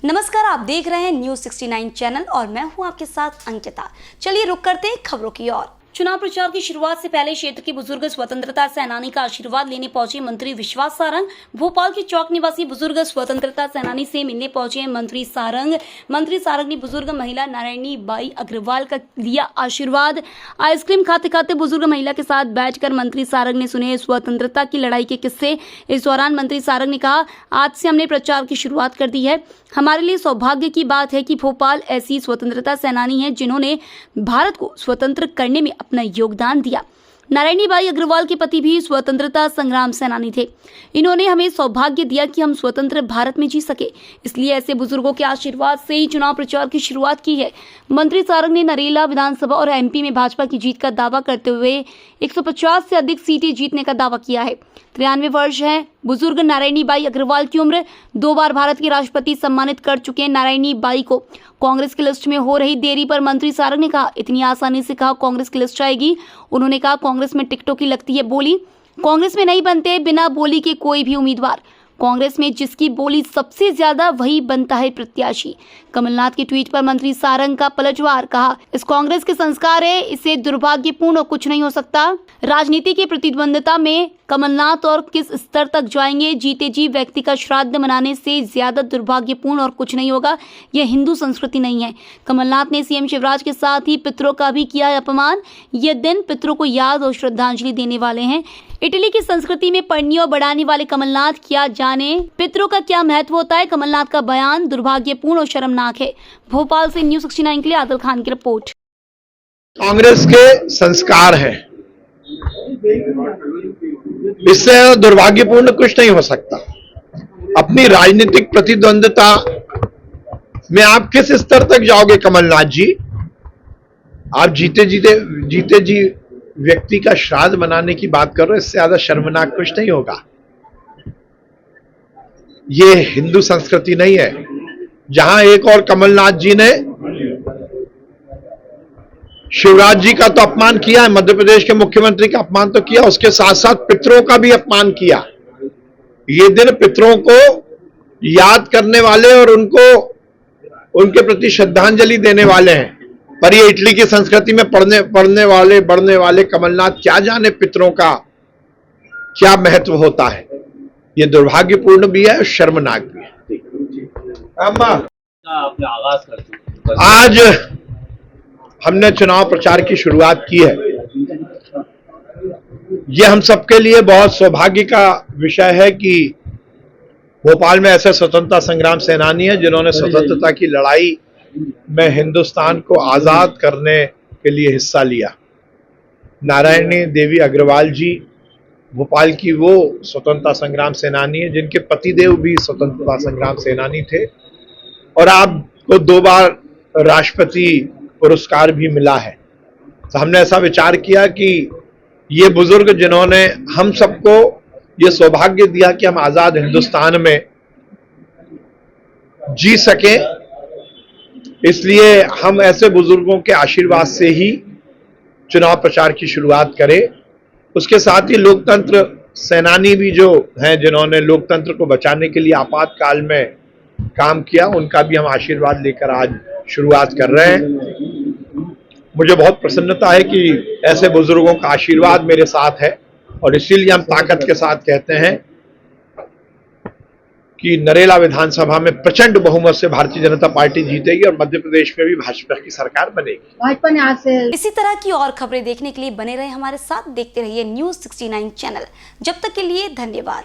नमस्कार, आप देख रहे हैं न्यूज 69 चैनल और मैं हूं आपके साथ अंकिता। चलिए रुक करते हैं खबरों की ओर। चुनाव प्रचार की शुरुआत से पहले क्षेत्र के बुजुर्ग स्वतंत्रता सेनानी का आशीर्वाद लेने पहुंचे मंत्री विश्वास सारंग। भोपाल के चौक निवासी बुजुर्ग स्वतंत्रता सेनानी से मिलने पहुंचे मंत्री सारंग ने बुजुर्ग महिला नारायणी बाई अग्रवाल का लिया आशीर्वाद। आइसक्रीम खाते खाते बुजुर्ग महिला के साथ बैठकर मंत्री सारंग ने सुने स्वतंत्रता की लड़ाई के किस्से। इस दौरान मंत्री सारंग ने कहा, आज से हमने प्रचार की शुरुआत कर दी है। हमारे लिए सौभाग्य की बात है कि भोपाल ऐसी स्वतंत्रता सेनानी है जिन्होंने भारत को स्वतंत्र करने में अपना योगदान दिया। नारायणी बाई अग्रवाल के पति भी स्वतंत्रता संग्राम सेनानी थे। इन्होंने हमें सौभाग्य दिया कि हम स्वतंत्र भारत में जी सके, इसलिए ऐसे बुजुर्गों के आशीर्वाद से ही चुनाव प्रचार की शुरुआत की है। मंत्री सारंग ने नरेला विधानसभा और एमपी में भाजपा की जीत का दावा करते हुए 150 से अधिक सीटें जीतने का दावा किया है। 93 वर्ष है बुजुर्ग नारायणी बाई अग्रवाल की उम्र। 2 बार भारत के राष्ट्रपति सम्मानित कर चुके नारायणी बाई को कांग्रेस की लिस्ट में हो रही देरी पर मंत्री सारंग ने कहा, इतनी आसानी से कहा कांग्रेस की लिस्ट आएगी। उन्होंने कहा, कांग्रेस में टिकटों की लगती है बोली, कांग्रेस में नहीं बनते बिना बोली के कोई भी उम्मीदवार। कांग्रेस में जिसकी बोली सबसे ज्यादा वही बनता है प्रत्याशी। कमलनाथ के ट्वीट पर मंत्री सारंग का पलटवार, कहा, इस कांग्रेस के संस्कार है, इसे दुर्भाग्यपूर्ण और कुछ नहीं हो सकता। राजनीति की प्रतिद्वंदता में कमलनाथ और किस स्तर तक जाएंगे, जीते जी व्यक्ति का श्राद्ध मनाने से ज्यादा दुर्भाग्यपूर्ण और कुछ नहीं होगा। यह हिंदू संस्कृति नहीं है। कमलनाथ ने सीएम शिवराज के साथ ही पितरों का भी किया अपमान। यह दिन पितरों को याद और श्रद्धांजलि देने वाले हैं। इटली की संस्कृति में पढ़ने और बढ़ाने वाले कमलनाथ, क्या जाने पितरों का क्या महत्व होता है। कमलनाथ का बयान दुर्भाग्यपूर्ण और शर्मनाक है। भोपाल से न्यूज 69 के लिए आदिल खान की रिपोर्ट। कांग्रेस के संस्कार है, इससे दुर्भाग्यपूर्ण कुछ नहीं हो सकता। अपनी राजनीतिक प्रतिद्वंदता में आप किस स्तर तक जाओगे कमलनाथ जी? आप जीते जी व्यक्ति का श्राद्ध मनाने की बात कर रहे हो, इससे ज्यादा शर्मनाक कुछ नहीं होगा। ये हिंदू संस्कृति नहीं है। जहां एक और कमलनाथ जी ने शिवराज जी का तो अपमान किया है, मध्य प्रदेश के मुख्यमंत्री का अपमान तो किया, उसके साथ साथ पितरों का भी अपमान किया। ये दिन पितरों को याद करने वाले और उनके प्रति श्रद्धांजलि देने वाले हैं। पर ये इटली की संस्कृति में बढ़ने वाले कमलनाथ क्या जाने पितरों का क्या महत्व होता है। ये दुर्भाग्यपूर्ण भी है और शर्मनाक भी है। आज हमने चुनाव प्रचार की शुरुआत की है। यह हम सबके लिए बहुत सौभाग्य का विषय है कि भोपाल में ऐसे स्वतंत्रता संग्राम सेनानी हैं जिन्होंने स्वतंत्रता की लड़ाई में हिंदुस्तान को आजाद करने के लिए हिस्सा लिया। नारायणी देवी अग्रवाल जी भोपाल की वो स्वतंत्रता संग्राम सेनानी है जिनके पतिदेव भी स्वतंत्रता संग्राम सेनानी थे और आपको 2 बार राष्ट्रपति पुरस्कार भी मिला है। तो हमने ऐसा विचार किया कि ये बुजुर्ग जिन्होंने हम सबको ये सौभाग्य दिया कि हम आजाद हिंदुस्तान में जी सके, इसलिए हम ऐसे बुजुर्गों के आशीर्वाद से ही चुनाव प्रचार की शुरुआत करें। उसके साथ ही लोकतंत्र सेनानी भी जो हैं जिन्होंने लोकतंत्र को बचाने के लिए आपातकाल में काम किया, उनका भी हम आशीर्वाद लेकर आज शुरुआत कर रहे हैं। मुझे बहुत प्रसन्नता है कि ऐसे बुजुर्गों का आशीर्वाद मेरे साथ है और इसीलिए हम ताकत के साथ कहते हैं कि नरेला विधानसभा में प्रचंड बहुमत से भारतीय जनता पार्टी जीतेगी और मध्य प्रदेश में भी भाजपा की सरकार बनेगी। भाजपा ने आज से इसी तरह की और खबरें देखने के लिए बने रहे हमारे साथ, देखते रहिए न्यूज 69 चैनल। जब तक के लिए धन्यवाद।